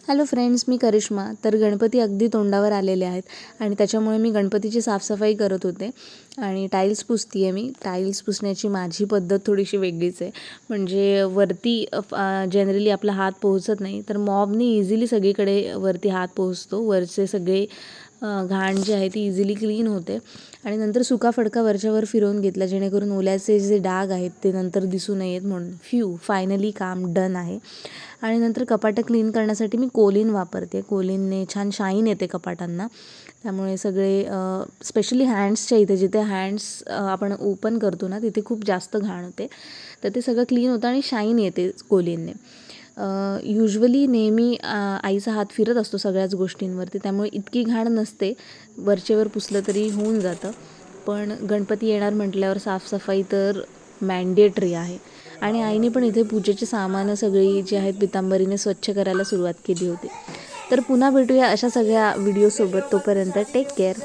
Hello friends, मी करिश्मा. तर गणपती अगदी तोंडावर आलेले आहेत आणि त्याच्यामुळे मी गणपतीची साफसफाई करत होते आणि टाईल्स पुसते आहे. मी टाईल्स पुसण्याची माझी पद्धत थोडीशी वेगळीच आहे. म्हणजे वरती जनरली आपला हात पोहोचत नाही, तर मॉबनी इझिली सगळीकडे वरती हात पोहोचतो. वरचे सगळे घाण जी आहे ती इझिली क्लीन होते आणि नंतर सुका फडका वरच्यावर फिरवून घेतला, जेणेकरून ओल्याचे जे डाग आहेत ते नंतर दिसू नयेत म्हणून. फायनली काम डन आहे. आणि नंतर कपाटं क्लीन करण्यासाठी मी कोलीन वापरते. कोलीनने छान शाईन येते कपाटांना. त्यामुळे सगळे स्पेशली हँड्सच्या इथे, जिथे हँड्स आपण ओपन करतो ना, तिथे खूप जास्त घाण होते. तर ते सगळं क्लीन होतं आणि शाईन येते कोलीनने. युजली नेहमी आईचा हात फिरत असतो सगळ्याच गोष्टींवरती, त्यामुळे इतकी घाण नसते. वरचेवर पुसलं तरी होऊन जातं. पण गणपती येणार म्हटल्यावर साफसफाई तर मॅन्डेटरी आहे. आणि आईने पण इथे पूजेची सामानं सगळी जी आहेत पितांबरीने स्वच्छ करायला सुरुवात केली होती. तर पुन्हा भेटूया अशा सगळ्या व्हिडिओसोबत. तोपर्यंत टेक केअर.